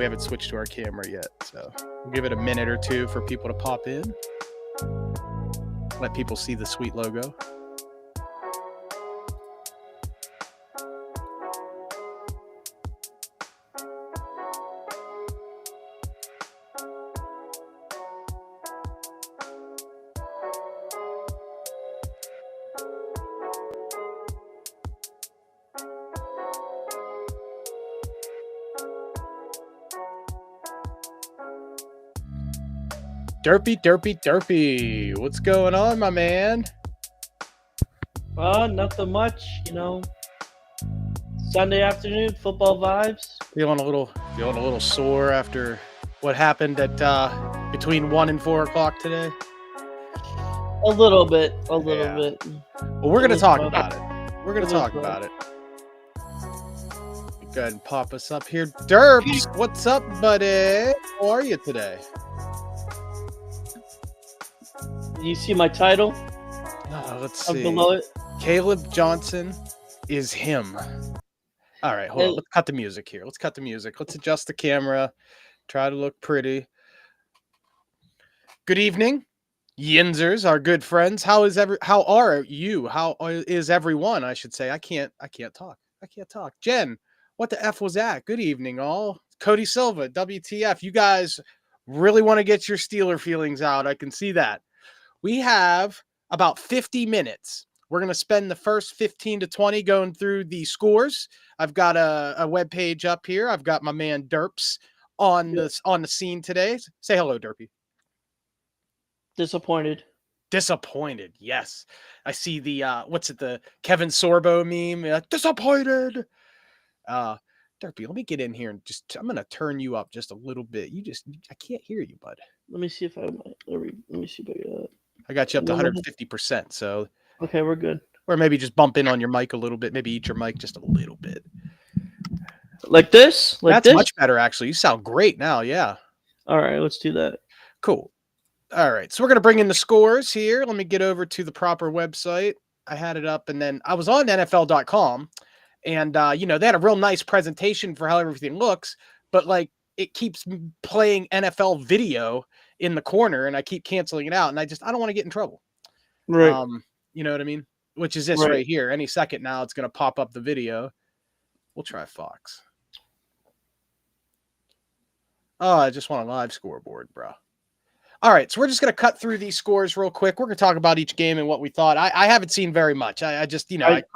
we haven't switched to our camera yet. So we'll give it a minute or two for people to pop in. Let people see the sweet logo. Derpy. What's going on, my man? Nothing much, Sunday afternoon, football vibes. Feeling a little sore after what happened at between 1 and 4 o'clock today? A little bit. Well, we're going to talk about it. Go ahead and pop us up here. Derps, what's up, buddy? How are you today? You see my title? Let's see. Below it. Caleb Johnson is him. All right, hold on. Let's cut the music here. Let's adjust the camera. Try to look pretty. Good evening, Yinzers, our good friends. How are you? How is everyone? I should say. I can't talk. Jen, what the F was that? Good evening, all. Cody Silva, WTF. You guys really want to get your Steeler feelings out. I can see that. We have about 50 minutes. We're going to spend the first 15 to 20 going through the scores. I've got a web page up here. I've got my man Derps on the scene today. Say hello, Derpy. Disappointed. Yes. I see the the Kevin Sorbo meme. Disappointed. Derpy, let me get in here and I'm going to turn you up just a little bit. I can't hear you, bud. Let me see if I I got you up to 150%. So okay, we're good. Or maybe just bump in on your mic a little bit. Maybe eat your mic just a little bit. Like this? That's much better, actually. You sound great now. Yeah. All right, let's do that. Cool. All right. So we're going to bring in the scores here. Let me get over to the proper website. I had it up, and then I was on NFL.com, and, they had a real nice presentation for how everything looks, but, it keeps playing NFL video in the corner, and I keep canceling it out, and I don't want to get in trouble. Right. You know what I mean? Which is this right here. Any second now, it's going to pop up the video. We'll try Fox. Oh, I just want a live scoreboard, bro. All right, so we're just going to cut through these scores real quick. We're going to talk about each game and what we thought. I haven't seen very much. I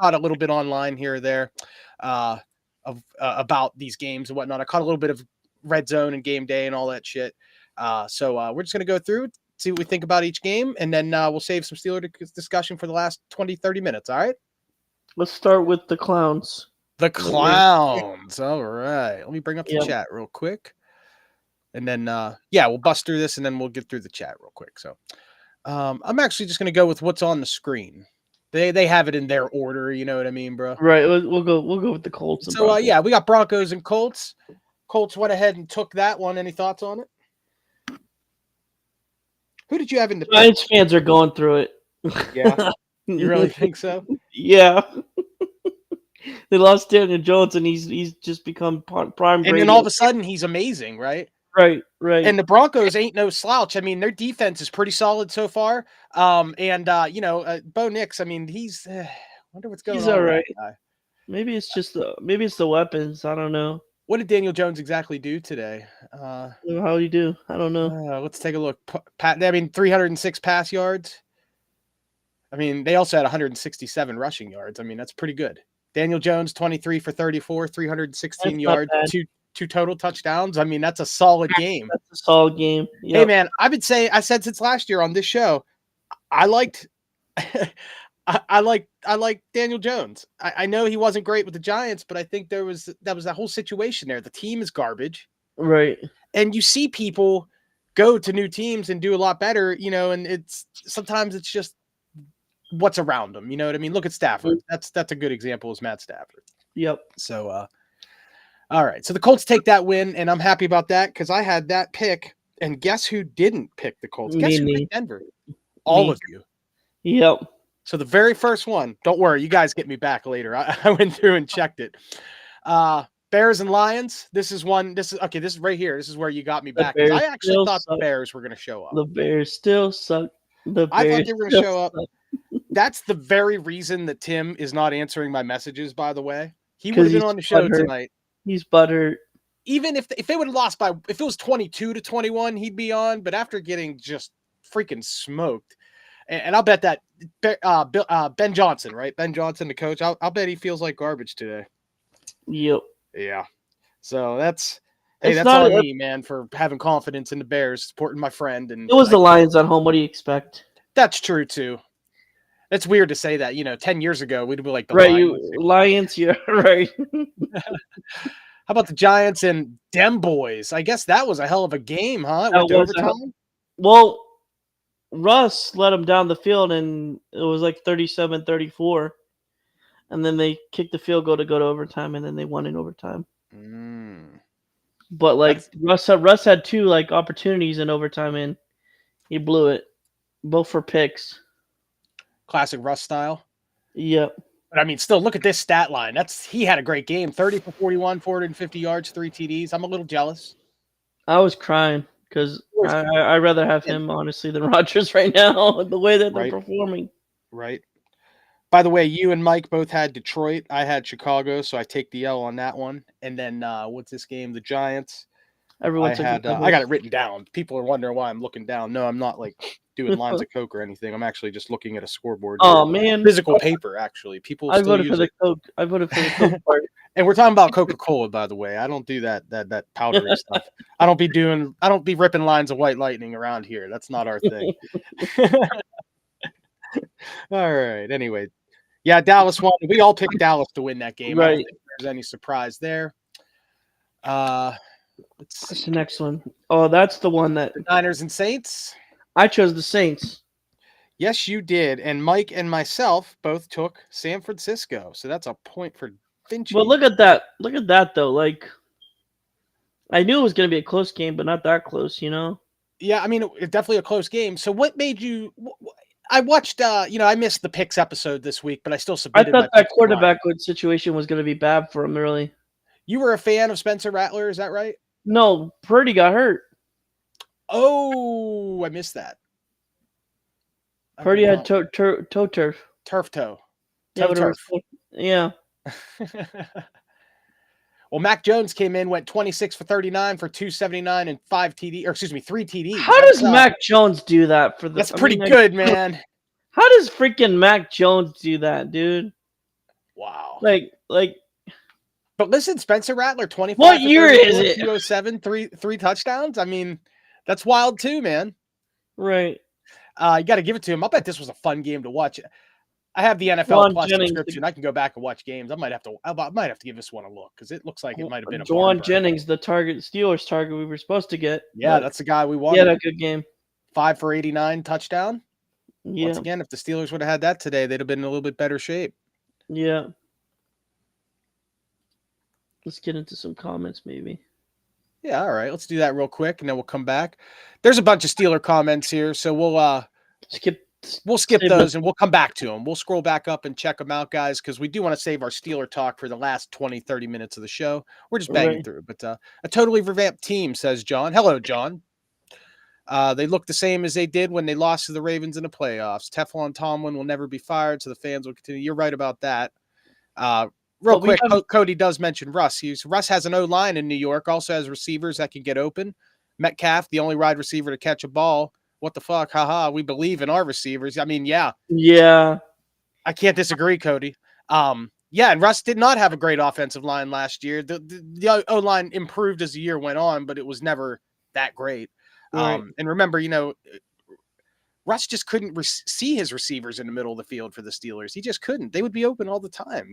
caught a little bit online here or there about these games and whatnot. I caught a little bit of Red Zone and Game Day and all that shit. So we're just going to go through, see what we think about each game, and then we'll save some Steeler discussion for the last 20, 30 minutes, all right? Let's start with the clowns. The clowns. All right. Let me bring up the chat real quick. And then, we'll bust through this, and then we'll get through the chat real quick. So I'm actually just going to go with what's on the screen. They have it in their order, you know what I mean, bro? Right. We'll go with the Colts. So, we got Broncos and Colts. Colts went ahead and took that one. Any thoughts on it? Who did you have in the Giants fans are going through it. Yeah. You really think so? Yeah. They lost Daniel Jones, and he's just become prime. And then all of a sudden, he's amazing, right? Right. And the Broncos ain't no slouch. I mean, their defense is pretty solid so far. Bo Nix, I mean, he's wonder what's going on. He's all right. Maybe it's the weapons. I don't know. What did Daniel Jones exactly do today? How do you do? I don't know. Let's take a look. 306 pass yards. I mean, they also had 167 rushing yards. I mean, that's pretty good. Daniel Jones, 23 for 34, 316 yards, two total touchdowns. I mean, that's a solid game. That's a solid game. Yep. Hey, man, I said since last year on this show, I liked I like Daniel Jones. I know he wasn't great with the Giants, but I think that was that whole situation there. The team is garbage. Right. And you see people go to new teams and do a lot better, and sometimes it's just what's around them. You know what I mean? Look at Stafford. That's a good example is Matt Stafford. Yep. So, all right. So the Colts take that win, and I'm happy about that because I had that pick. And guess who didn't pick the Colts? Guess who picked Denver? All of you. Yep. So the very first one, don't worry, you guys get me back later. I went through and checked it. Bears and Lions. This is one. This is okay. This is right here. This is where you got me The back because Bears I actually still thought the suck. Bears were going to show up. The Bears still suck. The I thought Bears they were going to still show up. suck. That's the very reason that Tim is not answering my messages. By the way, he would Because have been he's on the show butthurt. tonight. He's butthurt. Even if they would have lost by, if it was 22-21, he'd be on. But after getting just freaking smoked, and I'll bet that Ben Johnson, right? Ben Johnson, the coach. I'll bet he feels like garbage today. Yep. Yeah. So that's It's that's not on me, man, for having confidence in the Bears, supporting my friend. And It was the Lions at home. What do you expect? That's true too. It's weird to say that. 10 years ago we'd be like the Right, Lions. Lions. Yeah, right. How about the Giants and Dem Boys? I guess that was a hell of a game, huh? It That went to was overtime. Well, Russ led them down the field, and it was like 37-34. And then they kicked the field goal to go to overtime, and then they won in overtime. But Russ had two opportunities in overtime, and he blew it. Both for picks. Classic Russ style. Yep. But I mean, still look at this stat line. He had a great game. 30 for 41, 450 yards, 3 TDs. I'm a little jealous. I was crying because I'd rather have him, honestly, than Rodgers right now, the way that they're performing. Right. By the way, you and Mike both had Detroit. I had Chicago, so I take the L on that one. And then what's this game? The Giants. I got it written down. People are wondering why I'm looking down. No, I'm not doing lines of Coke or anything. I'm actually just looking at a scoreboard. Oh man, physical paper. Actually, people. I voted for the Coke. I voted for the Coke part. And we're talking about Coca-Cola, by the way. I don't do that powdery stuff. I don't be ripping lines of white lightning around here. That's not our thing. All right. Anyway, yeah, Dallas won. We all picked Dallas to win that game. Right. I don't think there's any surprise there. What's the next one? Oh, that's the one that the Niners and Saints. I chose the Saints. Yes, you did. And Mike and myself both took San Francisco. So that's a point for Finchy. Well, look at that. Look at that, though. I knew it was going to be a close game, but not that close, Yeah, I mean, it's definitely a close game. So what made you – I watched I missed the picks episode this week, but I still submitted I thought that quarterback situation was going to be bad for him, really. You were a fan of Spencer Rattler, is that right? No, Purdy got hurt. Oh, I missed that. Purdy had toe turf. Turf toe. Toe turf. Yeah. Well, Mac Jones came in, went 26 for 39 for 279 and 3 TDs. How does Mac Jones do that for the? That's pretty good, man. How does freaking Mac Jones do that, dude? Wow. But listen, Spencer Rattler, 25. What year is it? 207, three touchdowns. I mean, that's wild too, man. Right. You got to give it to him. I'll bet this was a fun game to watch. I have the NFL Plus subscription. I can go back and watch games. I might have to give this one a look because it looks like it might have been a Juwan Jennings, the Steelers target we were supposed to get. Yeah, that's the guy we wanted. Yeah, that good game. 5 for 89 touchdown. Yeah. Once again, if the Steelers would have had that today, they'd have been in a little bit better shape. Yeah. Let's get into some comments, maybe. Yeah, all right. Let's do that real quick, and then we'll come back. There's a bunch of Steeler comments here, so we'll skip those, and we'll come back to them. We'll scroll back up and check them out, guys, because we do want to save our Steeler talk for the last 20, 30 minutes of the show. We're just banging through. But a totally revamped team, says John. Hello, John. They look the same as they did when they lost to the Ravens in the playoffs. Teflon Tomlin will never be fired, so the fans will continue. You're right about that. Real quick, Cody does mention Russ. Russ has an O-line in New York, also has receivers that can get open. Metcalf, the only wide receiver to catch a ball. What the fuck? Haha, we believe in our receivers. I mean, yeah. Yeah. I can't disagree, Cody. Yeah, and Russ did not have a great offensive line last year. The O-line improved as the year went on, but it was never that great. Right. And remember, Russ just couldn't see his receivers in the middle of the field for the Steelers. He just couldn't. They would be open all the time,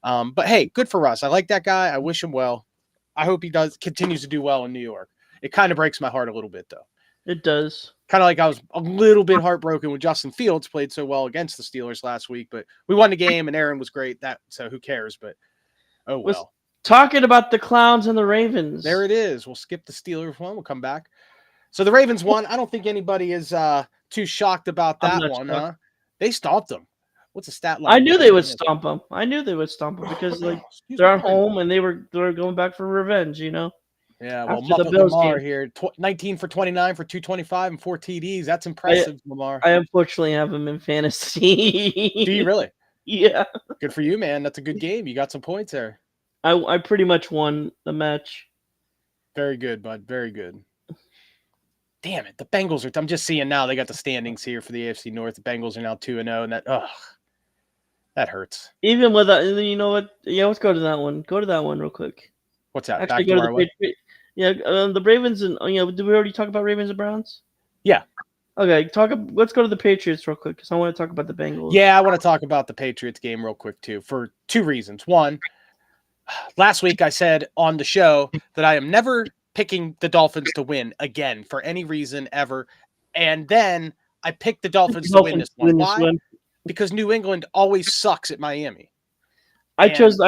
But hey, good for Russ. I like that guy. I wish him well. I hope he continues to do well in New York. It kind of breaks my heart a little bit, though. It does. Kind of like I was a little bit heartbroken when Justin Fields played so well against the Steelers last week, but we won the game and Aaron was great. So who cares? But oh well. Talking about the Clowns and the Ravens. There it is. We'll skip the Steelers one. We'll come back. So the Ravens won. I don't think anybody is too shocked about that one, huh? They stomped them. What's the stat I line knew look they like? would stomp them. I knew they would stomp them because like Excuse they're me. at home and they're going back for revenge. Yeah, well, After the Muppet Bills Lamar game. here, 19 for 29 for 225 and 4 TDs. That's I impressive, Lamar. I unfortunately have him in Do you fantasy. really? Yeah, Good for you, man. That's a good game. You got some points there. I pretty much won the match. Very good, bud. Very good. Damn it. The Bengals are. I'm just seeing now they got the standings here for the AFC North. The Bengals are now 2-0, and that hurts. Even with that, you know what? Yeah, let's go to that one. Go to that one real quick. What's that? Actually, Back go to to our the what? Patriots. Yeah, the Ravens and did we already talk about Ravens and Browns? Yeah. Okay, let's go to the Patriots real quick because I want to talk about the Bengals. Yeah, I want to talk about the Patriots game real quick, too, for two reasons. One, last week I said on the show that I am never picking the Dolphins to win again for any reason ever. And then I picked the Dolphins to win this one. Why? Because New England always sucks at Miami. I chose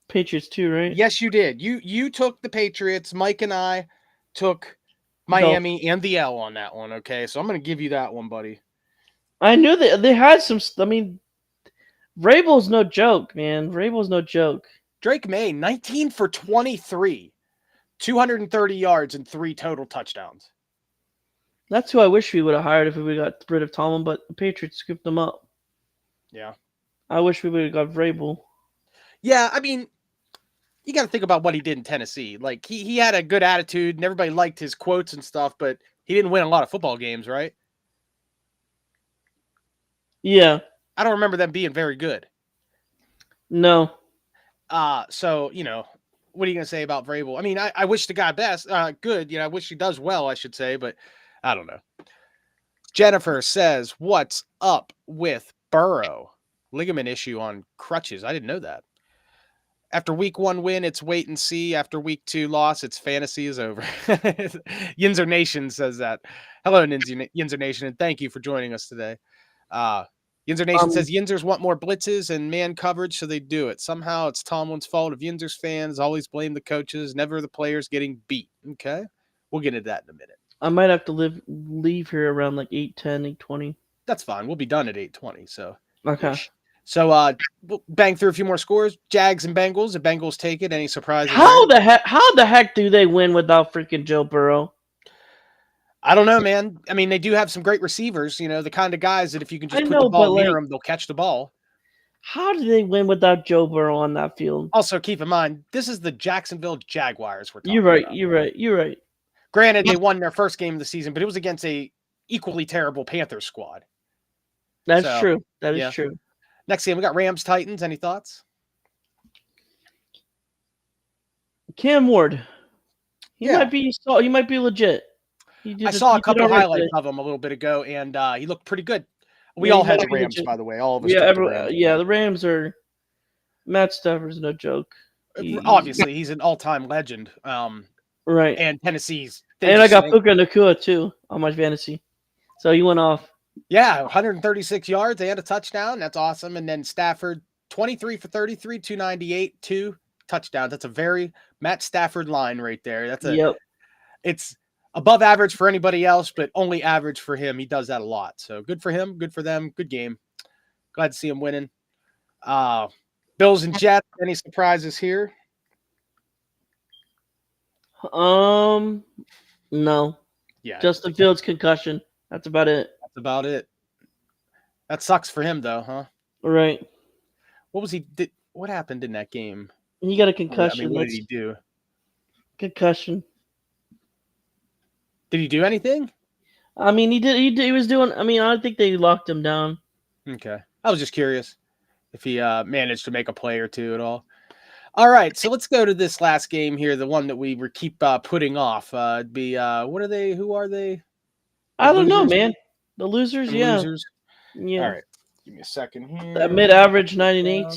Patriots too, right? Yes, you did. You took the Patriots. Mike and I took Miami and the L on that one. Okay, so I'm going to give you that one, buddy. I knew they had some. I mean, Vrabel's no joke, man. Vrabel's no joke. Drake May, 19 for 23, 230 yards and 3 total touchdowns. That's who I wish we would have hired if we would have got rid of Tomlin, but the Patriots scooped them up. Yeah. I wish we would have got Vrabel. Yeah, I mean, you got to think about what he did in Tennessee. Like, he had a good attitude, and everybody liked his quotes and stuff, but he didn't win a lot of football games, right? Yeah. I don't remember them being very good. No. So, what are you going to say about Vrabel? I mean, I wish the guy best. Good. I wish he does well, I should say, but I don't know. Jennifer says, what's up with Burrow? Ligament issue on crutches. I didn't know that. After week 1 win, it's wait and see. After week 2 loss, it's fantasy is over. Yinzer Nation says that. Hello, Yinzer Nation, and thank you for joining us today. Yinzer Nation says Yinzers want more blitzes and man coverage, so they do it. Somehow it's Tomlin's fault. If Yinzers fans always blame the coaches, never the players getting beat. Okay? We'll get into that in a minute. I might have to leave here around like 8:10, 8:20. That's fine. We'll be done at 8:20. So okay. So we'll bang through a few more scores. Jags and Bengals. The Bengals take it. Any surprises? How the heck do they win without freaking Joe Burrow? I don't know, man. I mean, they do have some great receivers. The kind of guys that if you can just put the ball near them, they'll catch the ball. How do they win without Joe Burrow on that field? Also, keep in mind, this is the Jacksonville Jaguars we're talking about. You're right. Granted, they won their first game of the season, but it was against a equally terrible Panthers squad. That's true. That is true. Next game, we got Rams Titans. Any thoughts? Cam Ward. He might be legit. I saw a couple highlights of him a little bit ago, and he looked pretty good. We all had the Rams, legit. By the way. All of us. The Rams are. Matt Stafford's no joke. Obviously, he's an all-time legend. Right. And Tennessee's. And I got Puka Nacua too on my fantasy, so he went off. Yeah, 136 yards. They had a touchdown. That's awesome. And then Stafford, 23 for 33, 298, 2 touchdowns. That's a very Matt Stafford line right there. It's above average for anybody else, but only average for him. He does that a lot. So good for him. Good for them. Good game. Glad to see him winning. Bills and Jets. Any surprises here? No. Yeah. Justin Fields concussion. That's about it. About it. That sucks for him, though, huh? Right. What happened in that game? He got a concussion. What did he do? Concussion. Did he do anything? I mean, he did. He was doing. I mean, I don't think they locked him down. Okay. I was just curious if he managed to make a play or two at all. All right, so let's go to this last game here, the one that we keep putting off. It'd be what are they? Who are they? I don't know, man. The losers, yeah. Losers. Yeah. All right. Give me a second here. That mid-average 9-8.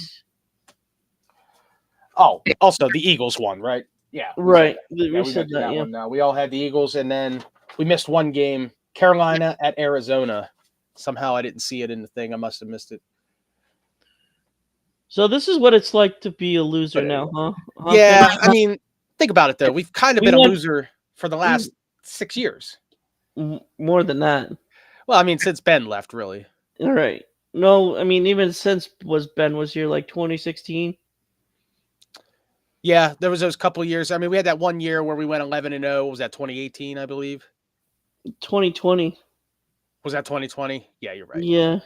Oh, also the Eagles won, right? Yeah. Right. We said that, yeah. One now. We all had the Eagles, and then we missed one game. Carolina at Arizona. Somehow I didn't see it in the thing. I must have missed it. So this is what it's like to be a loser now, huh? Yeah, I mean, think about it, though. We've kind of been a loser for the last 6 years. More than that. Well, I mean, since Ben left, really. All right. No, I mean even since Ben was here, like 2016, Yeah, there was those couple years. I mean, we had that one year where we went 11-0. Was that 2018, I believe? 2020. Was that 2020? Yeah, you're right. Yeah,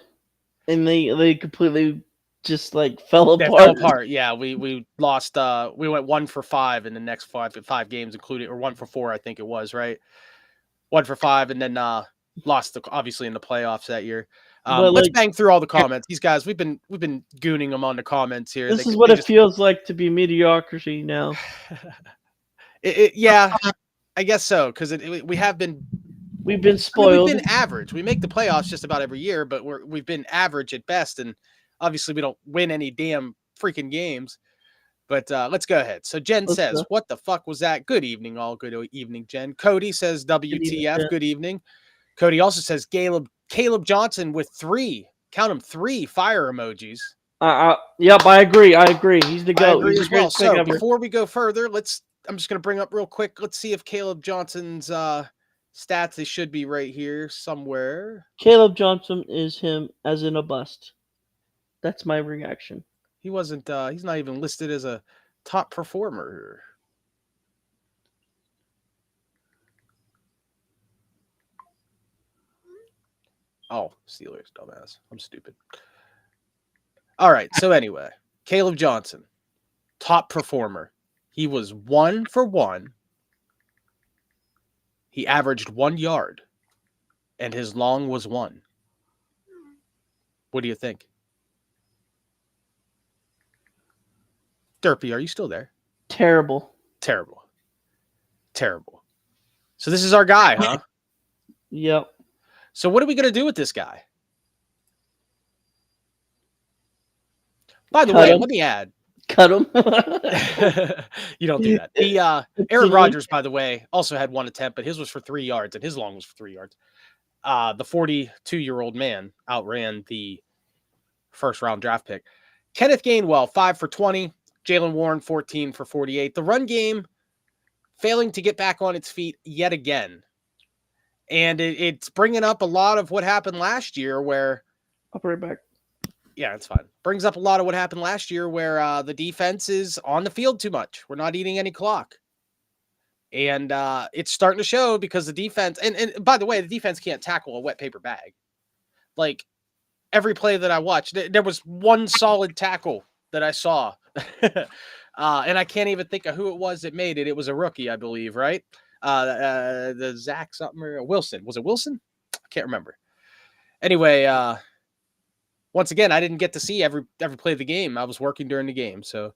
and they completely just like fell That fell apart. apart. Yeah, we lost. We went 1-for-5 in the next five games, including, or 1-for-4, I think it was, right? 1-for-5, and then lost obviously in the playoffs that year. But Let's like bang through all the comments. These guys, we've been gooning them on the comments here. this is They what it just feels like to be mediocrity now. yeah, I guess so, because we have been. We've been I mean, we've spoiled. been average. We make the playoffs just about every year, but we've been average at best, and obviously we don't win any damn freaking games. But let's go ahead. So Jen Let's says, go. "What the fuck was that?" Good evening, all. Good evening, Jen. Cody says, Good evening, "WTF?" Jen. Good evening. Cody also says, Caleb Johnson with 3. Count them, 3 fire emojis. Yep, I agree. I agree. He's the I goat. agree He's the as well. greatest pick So ever. before we go further, I'm just gonna bring up real quick. Let's see if Caleb Johnson's stats. They should be right here somewhere. Caleb Johnson is him as in a bust. That's my reaction. He wasn't. He's not even listed as a top performer. Oh, Steelers, dumbass. I'm stupid. All right. So anyway, Caleb Johnson, top performer. He was 1-for-1. He averaged 1 yard, and his long was 1. What do you think? Derpy, are you still there? Terrible. Terrible. Terrible. So this is our guy, huh? Yep. So what are we going to do with this guy? By the Cut way, him. let me add. Cut him. You don't do that. The Aaron Rodgers, by the way, also had 1 attempt, but his was for 3 yards, and his long was for 3 yards. The 42-year-old man outran the first-round draft pick. Kenneth Gainwell, 5-for-20. Jalen Warren, 14-for-48. The run game failing to get back on its feet yet again. And it's bringing up a lot of what happened last year where... I'll be right back. Yeah, it's fine. Brings up a lot of what happened last year where the defense is on the field too much. We're not eating any clock. And it's starting to show because the defense... And by the way, the defense can't tackle a wet paper bag. Like, every play that I watched, there was one solid tackle that I saw. And I can't even think of who it was that made it. It was a rookie, I believe, right? The Zach something or Wilson. Was it Wilson? I can't remember. Anyway, once again, I didn't get to see every play of the game. I was working during the game. So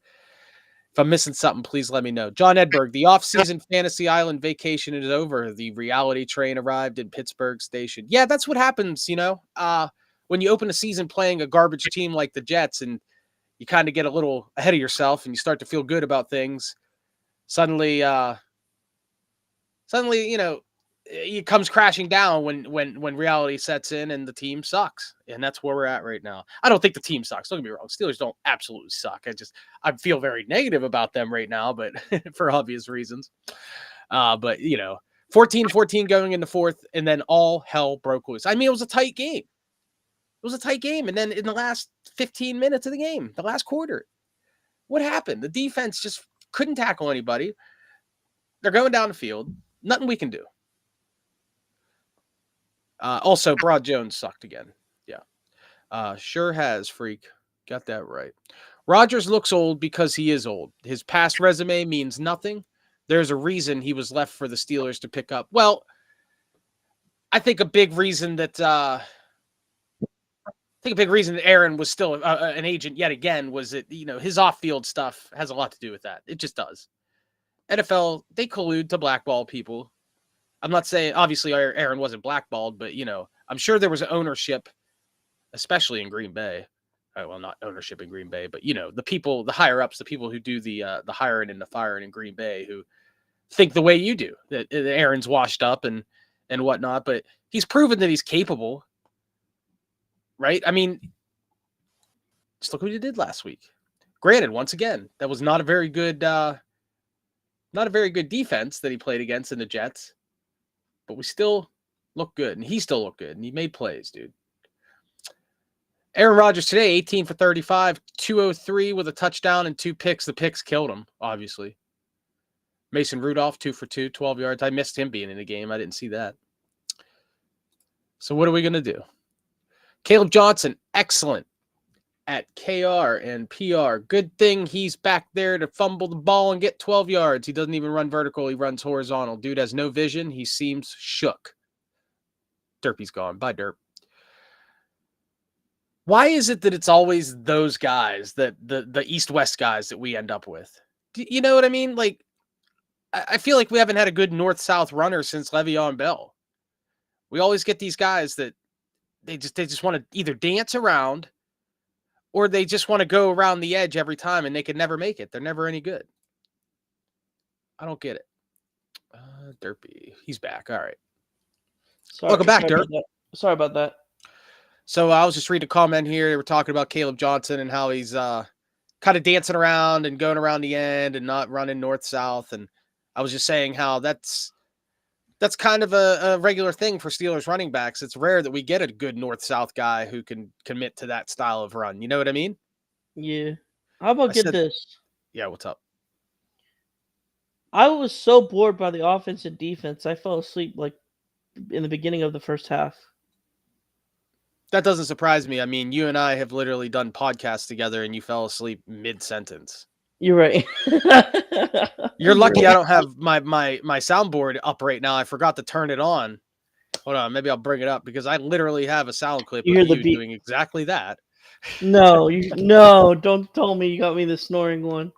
if I'm missing something, please let me know. John Edberg, the off-season Fantasy Island vacation is over. The reality train arrived in Pittsburgh Station. Yeah, that's what happens, when you open a season playing a garbage team like the Jets and you kind of get a little ahead of yourself and you start to feel good about things. Suddenly, it comes crashing down when reality sets in and the team sucks. And that's where we're at right now. I don't think the team sucks. Don't get me wrong. Steelers don't absolutely suck. I feel very negative about them right now, but for obvious reasons. But 14-14 going in the fourth, and then all hell broke loose. I mean, it was a tight game. And then in the last 15 minutes of the game, the last quarter, what happened? The defense just couldn't tackle anybody. They're going down the field. Nothing we can do. Also, Broad Jones sucked again. Yeah. Sure has, freak. Got that right. Rodgers looks old because he is old. His past resume means nothing. There's a reason he was left for the Steelers to pick up. Well, I think a big reason that Aaron was still an agent yet again was that, his off-field stuff has a lot to do with that. It just does. NFL, they collude to blackball people. I'm not saying, obviously, Aaron wasn't blackballed, but, I'm sure there was ownership, especially in Green Bay. Well, not ownership in Green Bay, but, the people, the higher-ups, the people who do the hiring and the firing in Green Bay who think the way you do, that Aaron's washed up and whatnot, but he's proven that he's capable. Right? I mean, just look what he did last week. Granted, once again, that was not a very good defense that he played against in the Jets, but we still look good, and he still looked good, and he made plays, dude. Aaron Rodgers today, 18 for 35, 203 with a touchdown and 2 picks. The picks killed him, obviously. Mason Rudolph, 2 for 2, 12 yards. I missed him being in the game. I didn't see that. So what are we going to do? Caleb Johnson, excellent at KR and PR. Good thing he's back there to fumble the ball and get 12 yards. He doesn't even run vertical. He runs horizontal. Dude has no vision. He seems shook. Derpy's gone. Bye, Derp. Why is it that it's always those guys, that the East-West guys that we end up with? You know what I mean? Like, I feel like we haven't had a good North-South runner since Le'Veon Bell. We always get these guys that they just want to either dance around or they just want to go around the edge every time and they can never make it. They're never any good. I don't get it. Derpy. He's back. All right. Welcome back, Derp. Sorry about that. So I was just reading a comment here. They were talking about Caleb Johnson and how he's kind of dancing around and going around the end and not running north-south. And I was just saying how that's kind of a regular thing for Steelers running backs. It's rare that we get a good north-south guy who can commit to that style of run. You know what I mean? Yeah. How about this? Yeah, what's up? I was so bored by the offense and defense, I fell asleep like in the beginning of the first half. That doesn't surprise me. I mean, you and I have literally done podcasts together and you fell asleep mid-sentence. You're right. You're lucky I don't have my soundboard up right now. I forgot to turn it on. Hold on, maybe I'll bring it up because I literally have a sound clip of you doing exactly that. No, don't tell me you got me the snoring one.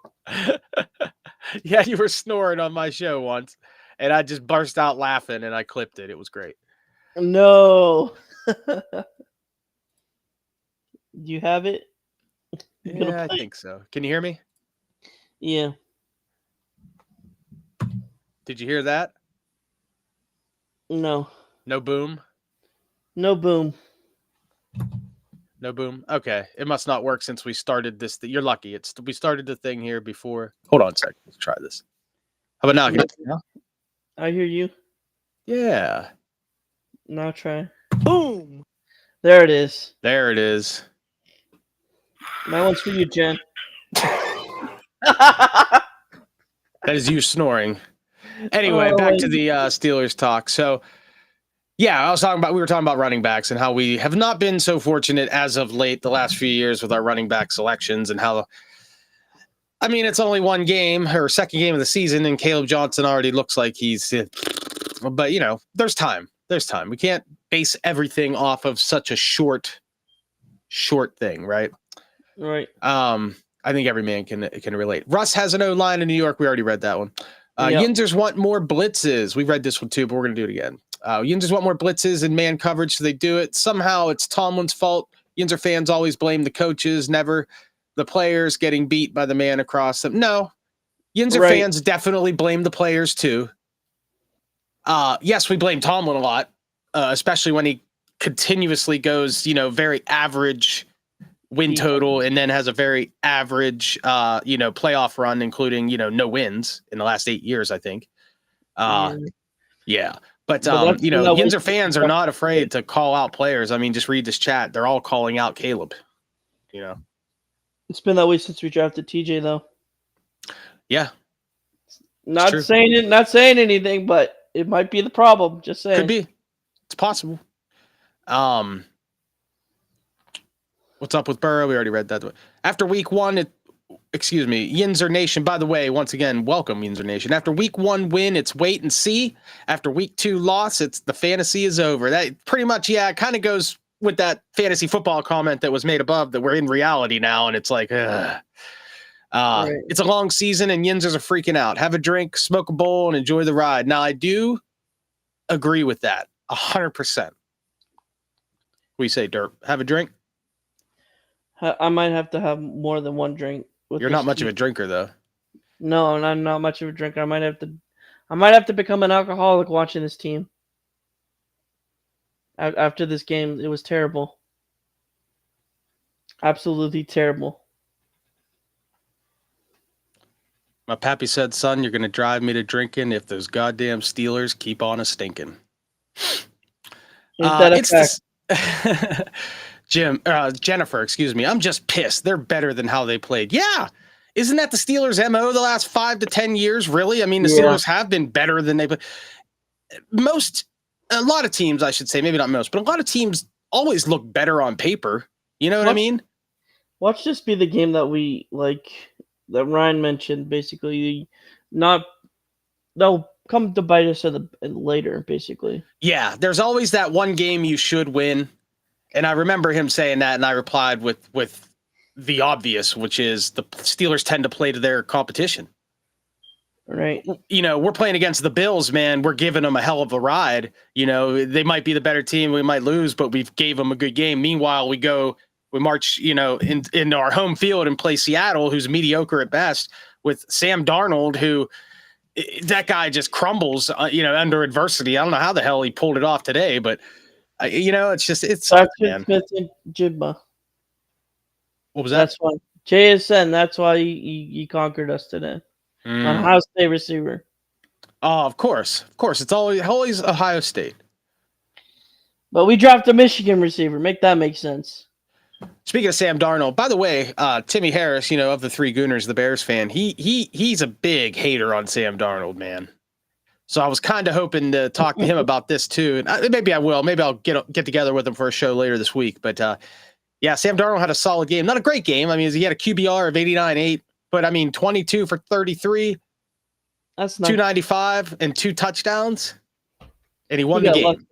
Yeah, you were snoring on my show once, and I just burst out laughing, and I clipped it. It was great. No. Do you have it? Yeah, I think so. Can you hear me? Yeah. Did you hear that? No. No boom? No boom. No boom? Okay. It must not work since we started this. You're lucky. We started the thing here before. Hold on a second. Let's try this. How about now? I hear you. Yeah. Now try. Boom. There it is. There it is. That one's for you, Jen. That is you snoring. Anyway, back to the Steelers talk. So, yeah, we were talking about running backs and how we have not been so fortunate as of late the last few years with our running back selections and how, I mean, it's only one game or second game of the season and Caleb Johnson already looks like he's, but, you know, there's time. There's time. We can't base everything off of such a short thing, right? Right. I think every man can relate. Russ has an O-line in New York. We already read that one. Yep. Yinzers want more blitzes. We read this one too, but we're going to do it again. Yinzers want more blitzes and man coverage, so they do it. Somehow it's Tomlin's fault. Yinzer fans always blame the coaches, never the players getting beat by the man across them. No, Yinzer fans definitely blame the players too. Yes, we blame Tomlin a lot, especially when he continuously goes, very average win total and then has a very average, playoff run, including, no wins in the last 8 years, I think. Yeah. But Yinzer fans are not afraid to call out players. I mean, just read this chat. They're all calling out Caleb, It's been that way since we drafted TJ, though. Yeah. Not saying anything, but it might be the problem. Just saying. Could be. It's possible. What's up with Burrow? We already read that. After week one, Yinzer Nation. By the way, once again, welcome, Yinzer Nation. After week one win, it's wait and see. After week two loss, it's the fantasy is over. That pretty much, it kind of goes with that fantasy football comment that was made above that we're in reality now, and it's like, It's a long season, and Yinzers are freaking out. Have a drink, smoke a bowl, and enjoy the ride. Now, I do agree with that 100%. We say, Derp, have a drink? I might have to have more than one drink. You're not much of a drinker, though. No, I'm not much of a drinker. I might have to become an alcoholic watching this team. After this game, it was terrible. Absolutely terrible. My pappy said, son, you're going to drive me to drinking if those goddamn Steelers keep on a stinking. Jennifer, excuse me. I'm just pissed. They're better than how they played. Yeah. Isn't that the Steelers' MO the last 5 to 10 years? Really? I mean, the Steelers have been better than they've a lot of teams, I should say, maybe not most, but a lot of teams always look better on paper. You know what I mean? Watch this be the game that we that Ryan mentioned. Basically, they'll come to bite us later. Basically, yeah. There's always that one game you should win, and I remember him saying that, and I replied with the obvious, which is the Steelers tend to play to their competition. Right. You know, we're playing against the Bills, man. We're giving them a hell of a ride. You know, they might be the better team. We might lose, but we've gave them a good game. Meanwhile, we march, into our home field and play Seattle, who's mediocre at best, with Sam Darnold, who that guy just crumbles, under adversity. I don't know how the hell he pulled it off today, but it's man. Smith and Jigba. What was that? That's why JSN. That's why he conquered us today. Ohio State receiver. Oh, of course. It's always Ohio State. But we dropped a Michigan receiver. Make that make sense. Speaking of Sam Darnold, by the way, Timmy Harris, of the three Gooners, the Bears fan, he's a big hater on Sam Darnold, man. So I was kind of hoping to talk to him about this too, and maybe I will. Maybe I'll get together with him for a show later this week. But yeah, Sam Darnold had a solid game, not a great game. I mean, he had a QBR of 89.8. But, 22 for 33, that's not 295, and 2 touchdowns, and he won the game. Lucky.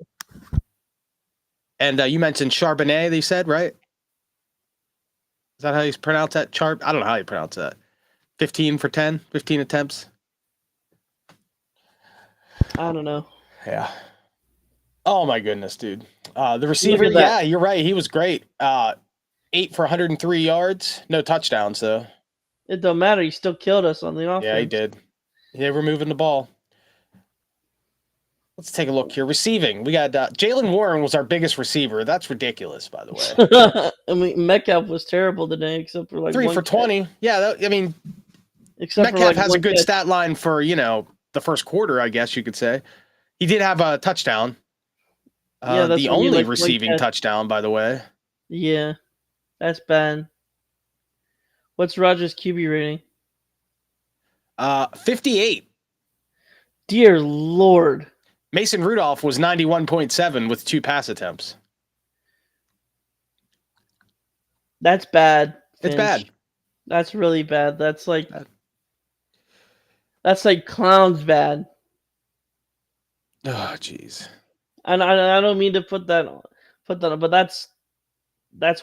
And you mentioned Charbonnet, they said, right? Is that how you pronounce that? I don't know how you pronounce that. 15 for 10, 15 attempts. I don't know. Yeah. Oh, my goodness, dude. The receiver, yeah, you're right. He was great. 8 for 103 yards. No touchdowns, though. It don't matter. He still killed us on the offense. Yeah, he did. They were moving the ball. Let's take a look here. Receiving. We got Jaylen Warren was our biggest receiver. That's ridiculous, by the way. I mean, Metcalf was terrible today, except for 3 for 20. Yeah, except Metcalf has a good stat line for the first quarter, I guess you could say. He did have a touchdown. That's the only receiving touchdown, by the way. Yeah, that's bad. What's Rodgers' QB rating? 58. Dear Lord. Mason Rudolph was 91.7 with 2 pass attempts. That's bad. Finch. It's bad. That's really bad. That's like clowns bad. Oh, jeez. And I don't mean to put that on, but that's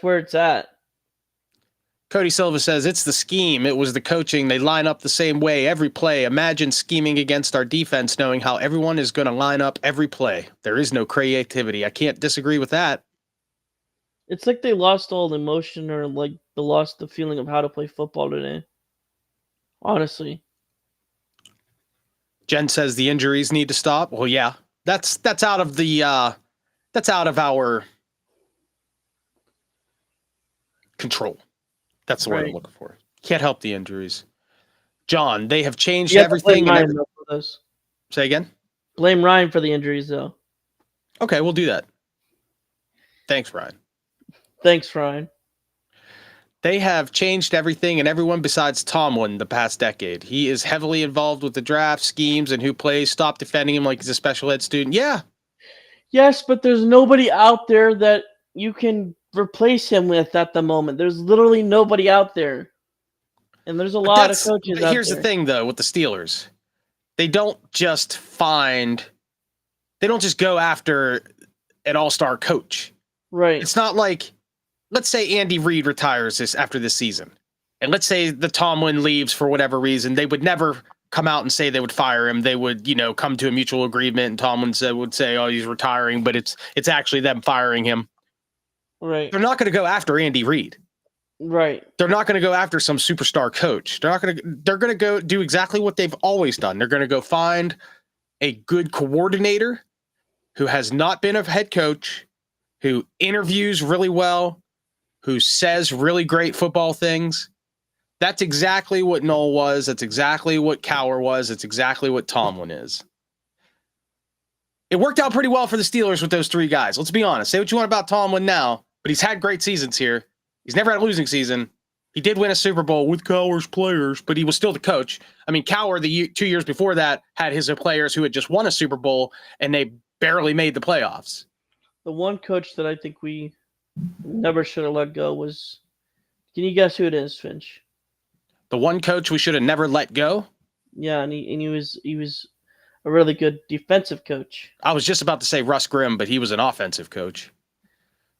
where it's at. Cody Silva says, it's the scheme. It was the coaching. They line up the same way every play. Imagine scheming against our defense, knowing how everyone is going to line up every play. There is no creativity. I can't disagree with that. It's like they lost all the emotion, or like they lost the feeling of how to play football today. Honestly. Jen says the injuries need to stop. Well, yeah. That's out of our control. That's the word I'm looking for. Can't help the injuries. John, they have changed everything. Say again? Blame Ryan for the injuries, though. Okay, we'll do that. Thanks, Ryan. They have changed everything and everyone besides Tomlin the past decade. He is heavily involved with the draft schemes and who plays. Stop defending him like he's a special ed student. Yeah. Yes, but there's nobody out there that you can replace him with at the moment. There's literally nobody out there. And there's a lot of coaches out there. Here's the thing, though, with the Steelers. They don't just go after an all-star coach. Right. It's not like, let's say Andy Reid retires after this season. And let's say the Tomlin leaves for whatever reason. They would never come out and say they would fire him. They would, come to a mutual agreement, and Tomlin would say, oh, he's retiring, but it's actually them firing him. Right. They're not going to go after Andy Reid. Right. They're not going to go after some superstar coach. They're going to go do exactly what they've always done. They're going to go find a good coordinator who has not been a head coach, who interviews really well, who says really great football things. That's exactly what Noel was. That's exactly what Cowher was. That's exactly what Tomlin is. It worked out pretty well for the Steelers with those 3 guys. Let's be honest. Say what you want about Tomlin now, but he's had great seasons here. He's never had a losing season. He did win a Super Bowl with Cowher's players, but he was still the coach. I mean, Cowher, 2 years before that, had his players who had just won a Super Bowl, and they barely made the playoffs. The one coach that I think we never should have let go was. Can you guess who it is, Finch? The one coach we should have never let go? Yeah, and he was a really good defensive coach. I was just about to say Russ Grimm, but he was an offensive coach.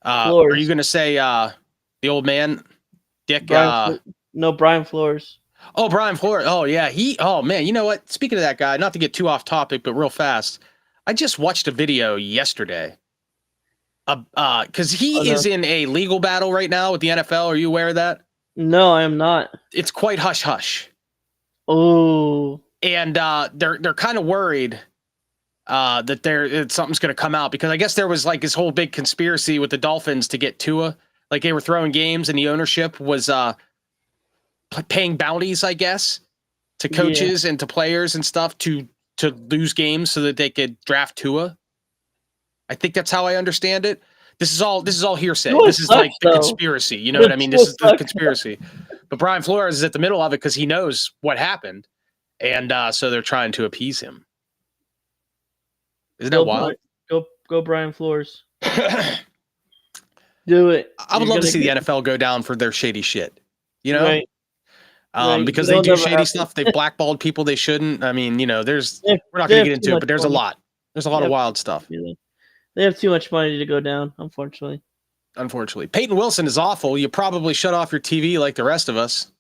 Flores. Are you going to say the old man, Dick? No, Brian Flores. Oh, Brian Flores. Oh, yeah. Oh, man. You know what? Speaking of that guy, not to get too off topic, but real fast, I just watched a video yesterday. Because he is in a legal battle right now with the NFL. Are you aware of that? No, I am not. It's quite hush-hush. Oh. And they're kind of worried that something's going to come out, because I guess there was like this whole big conspiracy with the Dolphins to get Tua. Like they were throwing games, and the ownership was paying bounties, I guess, to coaches and to players and stuff to lose games so that they could draft Tua. I think that's how I understand it. This is all hearsay. This is like the conspiracy. You know what I mean? This is the conspiracy. But Brian Flores is at the middle of it because he knows what happened. And so they're trying to appease him. Isn't that wild? Go Brian Flores. Do it. I would love to see the NFL go down for their shady shit. You know? Right. Because they do shady stuff. They've blackballed people they shouldn't. I mean, you know, we're not going to get into it, but there's a lot. There's a lot of wild stuff. They have too much money to go down, unfortunately. Peyton Wilson is awful. You probably shut off your TV like the rest of us.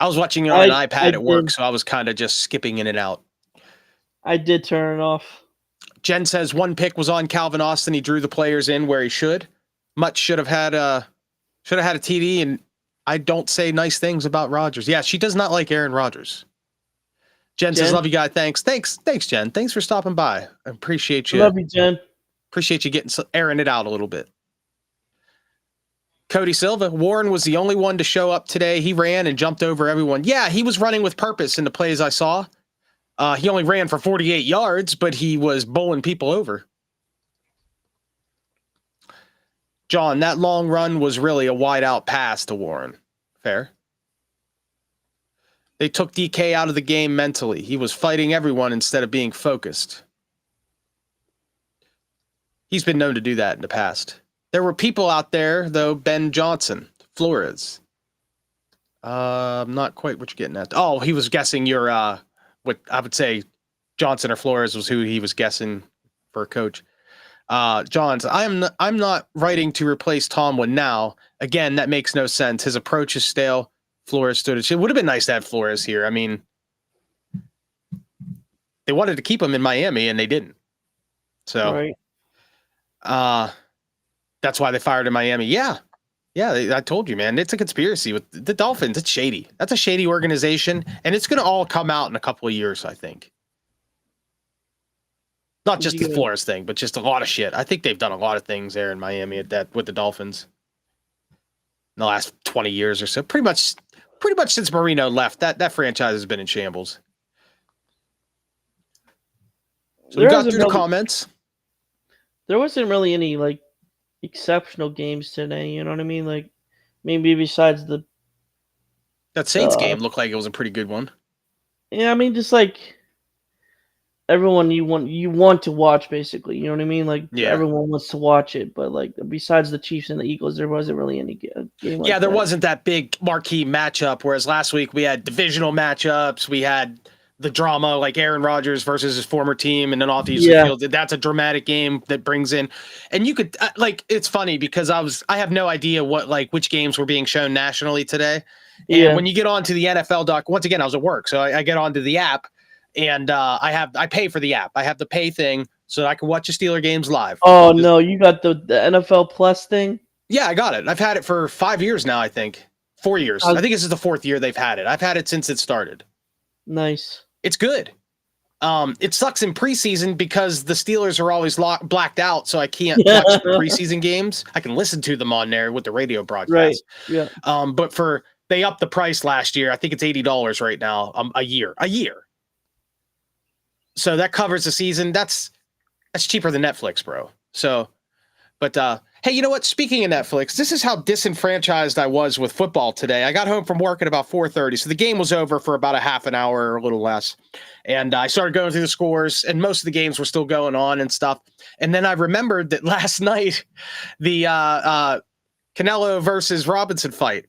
I was watching it on an iPad at work, so I was kind of just skipping in and out. I did turn it off. Jen says one pick was on Calvin Austin. He drew the players in where he should. Much should have had a TD, and I don't say nice things about Rodgers. Yeah, she does not like Aaron Rodgers. Jen says, love you, guy. Thanks, Jen. Thanks for stopping by. I appreciate you. Love you, Jen. Appreciate you airing it out a little bit. Cody Silva, Warren was the only one to show up today. He ran and jumped over everyone. Yeah, he was running with purpose in the plays I saw. He only ran for 48 yards, but he was bowling people over. John, that long run was really a wide out pass to Warren. Fair. They took DK out of the game mentally. He was fighting everyone instead of being focused. He's been known to do that in the past. There were people out there, though. Ben Johnson, Flores. Not quite what you're getting at. Oh, he was guessing your, what I would say Johnson or Flores was who he was guessing for a coach. Johns, I'm not writing to replace Tomlin now. Again, that makes no sense. His approach is stale. Flores stood it. It would have been nice to have Flores here. I mean, they wanted to keep him in Miami and they didn't. So, that's why they fired him in Miami. Yeah, I told you, man. It's a conspiracy with the Dolphins. It's shady. That's a shady organization, and it's going to all come out in a couple of years, I think. Not just the Flores thing, but just a lot of shit. I think they've done a lot of things there in Miami with the Dolphins in the last 20 years or so. Pretty much since Marino left, that franchise has been in shambles. So we got through the comments. There wasn't really any like exceptional games today. You know what I mean? Like maybe besides that Saints game looked like it was a pretty good one. Yeah, I mean, just like everyone you want to watch, basically. You know what I mean? Like everyone wants to watch it, but like besides the Chiefs and the Eagles, there wasn't really any game. Like there wasn't that big marquee matchup. Whereas last week we had divisional matchups. We had the drama, like Aaron Rodgers versus his former team, and then off the field. That's a dramatic game that brings in, and you could it's funny because I have no idea which games were being shown nationally today. And when you get onto the NFL doc, once again, I was at work, so I get onto the app, and I pay for the app. I have the pay thing so that I can watch the Steeler games live. Oh no, you got the NFL Plus thing? Yeah, I got it. I've had it for 5 years now. I think 4 years. I think this is the 4th year they've had it. I've had it since it started. Nice. It's good. It sucks in preseason because the Steelers are always blacked out, so I can't watch the preseason games. I can listen to them on there with the radio broadcast. Right. Yeah. But they upped the price last year. I think it's $80 right now. A year. So that covers the season. That's cheaper than Netflix, bro. So, but hey, Hey, you know what? Speaking of Netflix, this is how disenfranchised I was with football today. I got home from work at about 4:30, so the game was over for about a half an hour or a little less. And I started going through the scores, and most of the games were still going on and stuff. And then I remembered that last night, the Canelo versus Robinson fight.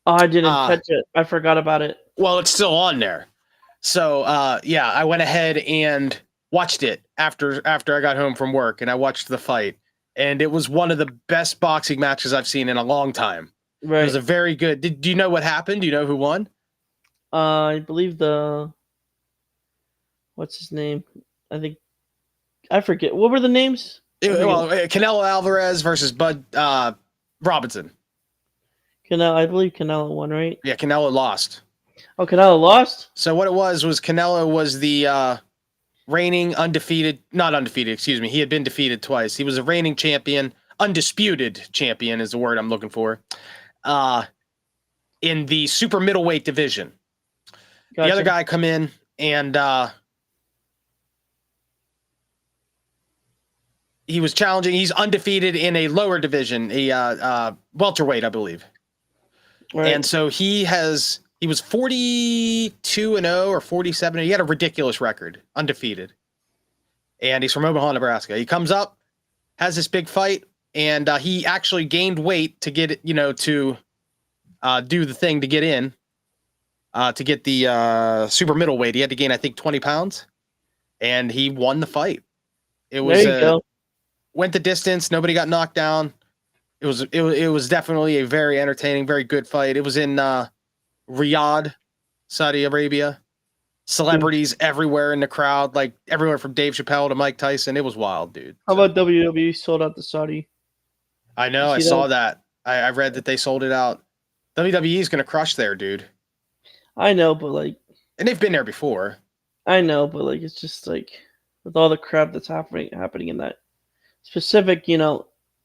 Oh, I didn't catch it. I forgot about it. Well, it's still on there. So, I went ahead and watched it after I got home from work, and I watched the fight. And it was one of the best boxing matches I've seen in a long time. Right. It was a very good. Do you know what happened? Do you know who won? I believe what's his name? I forget. What were the names? Canelo Alvarez versus Bud Robinson. I believe Canelo won, right? Yeah, Canelo lost. Oh, Canelo lost? So what it was Canelo was the reigning not undefeated, excuse me. He had been defeated twice. He was a reigning champion, undisputed champion is the word I'm looking for, in the super middleweight division. Gotcha. The other guy come in and he was challenging. He's undefeated in a lower division, a welterweight, I believe. Right. And so he was 42-0 or 47. He had a ridiculous record, undefeated. And he's from Omaha, Nebraska. He comes up, has this big fight, and he actually gained weight to get, to do the thing to get in, to get the super middleweight. He had to gain, I think, 20 pounds, and he won the fight. It was went the distance. Nobody got knocked down. It was definitely a very entertaining, very good fight. It was in Riyadh, Saudi Arabia. Celebrities everywhere in the crowd, like everywhere from Dave Chappelle to Mike Tyson. It was wild, dude. How about WWE sold out the Saudi? I know. I saw that. I read that they sold it out. WWE is going to crush there, dude. I know, but and they've been there before. I know, but it's just with all the crap that's happening in that specific,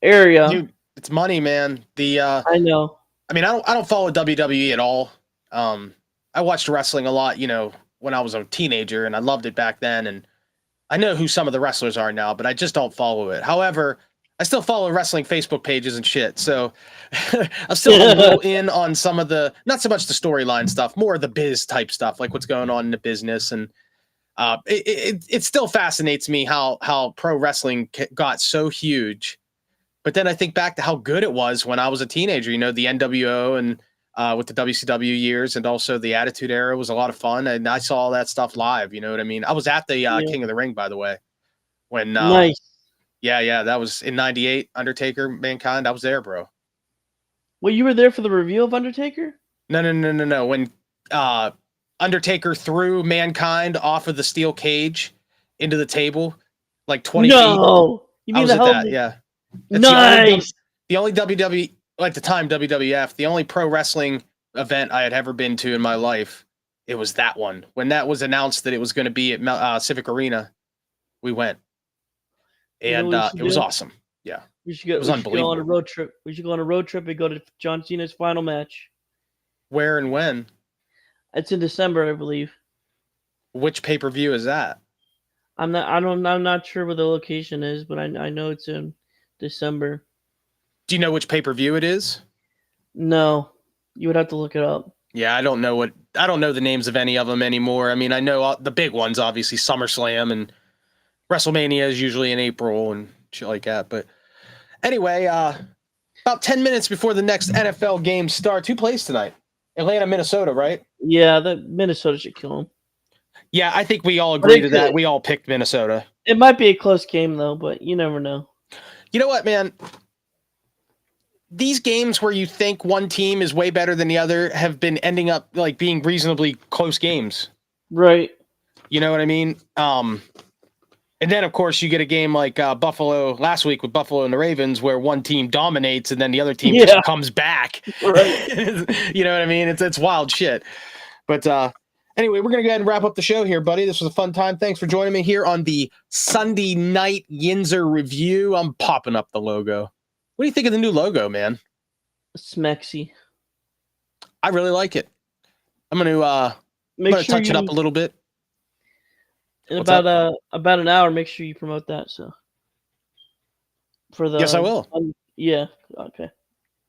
area. Dude, it's money, man. I know. I mean, I don't follow WWE at all. I watched wrestling a lot, when I was a teenager, and I loved it back then. And I know who some of the wrestlers are now, but I just don't follow it. However, I still follow wrestling Facebook pages and shit. So I'm still a little in on some of not so much the storyline stuff, more of the biz type stuff, like what's going on in the business. And it still fascinates me how pro wrestling got so huge. But then I think back to how good it was when I was a teenager, the NWO and with the WCW years, and also the Attitude Era was a lot of fun. And I saw all that stuff live. You know what I mean? I was at the King of the Ring, by the way, when nice. Yeah, that was in '98. Undertaker, Mankind. I was there, bro. Well, you were there for the reveal of Undertaker? No. When Undertaker threw Mankind off of the steel cage into the table, like 20 feet. No, you mean I was at that. Yeah, that's nice. The only WWE. At the time, WWF, the only pro wrestling event I had ever been to in my life, it was that one. When that was announced that it was going to be at Civic Arena, we went. And it was awesome. Yeah. We should go on a road trip. We should go on a road trip and go to John Cena's final match. Where and when? It's in December, I believe. Which pay-per-view is that? I'm not sure where the location is, but I know it's in December. Do you know which pay-per-view it is? No, you would have to look it up. Yeah, I don't know the names of any of them anymore. I mean, I know the big ones, obviously SummerSlam, and WrestleMania is usually in April and shit like that. But anyway, about 10 minutes before the next NFL game starts, who plays tonight? Atlanta, Minnesota, right? Yeah, Minnesota should kill them. Yeah, I think we all agree to that. We all picked Minnesota. It might be a close game, though, but you never know. You know what, man? These games where you think one team is way better than the other have been ending up being reasonably close games. Right. You know what I mean? And then, of course, you get a game like Buffalo last week with Buffalo and the Ravens where one team dominates and then the other team just comes back. Right. You know what I mean? It's wild shit. But anyway, we're going to go ahead and wrap up the show here, buddy. This was a fun time. Thanks for joining me here on the Sunday night Yinzer review. I'm popping up the logo. What do you think of the new logo, man? Smexy. I really like it. I'm going to touch it up a little bit. In about an hour, make sure you promote that. So for the. Yes, I will. Yeah. Okay.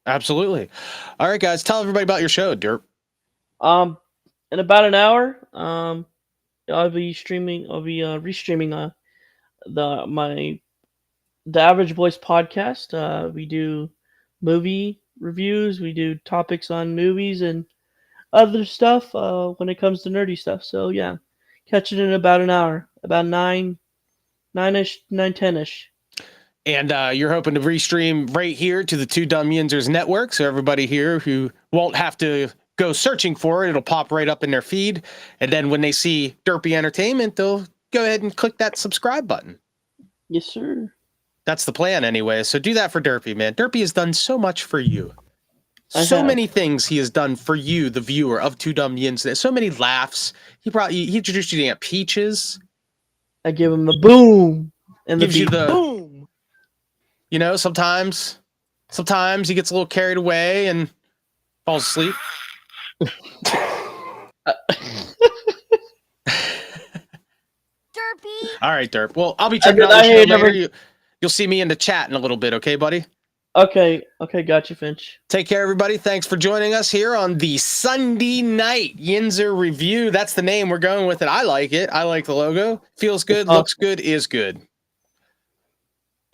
Absolutely. All right, guys. Tell everybody about your show, Derp. In about an hour, I'll be streaming. I'll be restreaming the Average Voice podcast. We do movie reviews. We do topics on movies and other stuff. When it comes to nerdy stuff. So yeah, catch it in about an hour. About 9-ish, 9-10-ish. And you're hoping to restream right here to the Two Dumb Yinzers network. So everybody here who won't have to go searching for it, it'll pop right up in their feed. And then when they see Derpy Entertainment, they'll go ahead and click that subscribe button. Yes, sir. That's the plan anyway. So do that for Derpy, man. Derpy has done so much for you. So many things he has done for you, the viewer of Two Dumb Yinzers. So many laughs. He introduced you to Aunt Peaches. I give him the boom. And gives you the boom. You know, sometimes he gets a little carried away and falls asleep. Derpy. All right, Derp. Well, I'll be checking out the show later. You'll see me in the chat in a little bit, okay, buddy? Okay, gotcha, Finch. Take care, everybody. Thanks for joining us here on the Sundee Nite Yinzer Revue. That's the name we're going with it. I like it. I like the logo. Feels good, looks good, is good.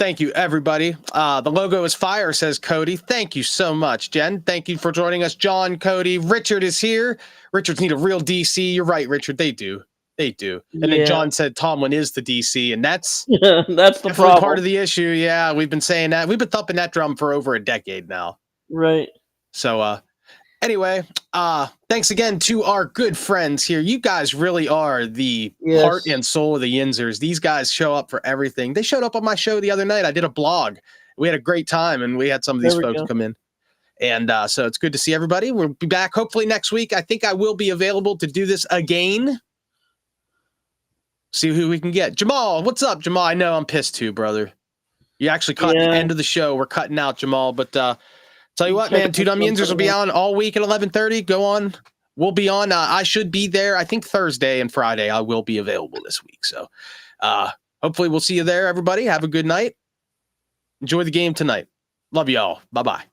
Thank you, everybody. The logo is fire, says Cody. Thank you so much, Jen. Thank you for joining us, John, Cody. Richard is here. Richards need a real DC. You're right, Richard. They do. And then John said Tomlin is the DC, and that's the problem. Part of the issue. Yeah, we've been saying that. We've been thumping that drum for over a decade now. Right. So, anyway, thanks again to our good friends here. You guys really are the heart and soul of the Yinzers. These guys show up for everything. They showed up on my show the other night. I did a blog. We had a great time, and we had some of these folks come in. And so it's good to see everybody. We'll be back hopefully next week. I think I will be available to do this again. See who we can get. Jamal, what's up, Jamal? I know I'm pissed too, brother. You actually caught the end of the show. We're cutting out, Jamal, but tell you what, man, Two Dumb Yinzers will be on all week at 11:30. Go on. We'll be on. I should be there. I think Thursday and Friday I will be available this week. So hopefully we'll see you there, everybody. Have a good night. Enjoy the game tonight. Love y'all. Bye-bye.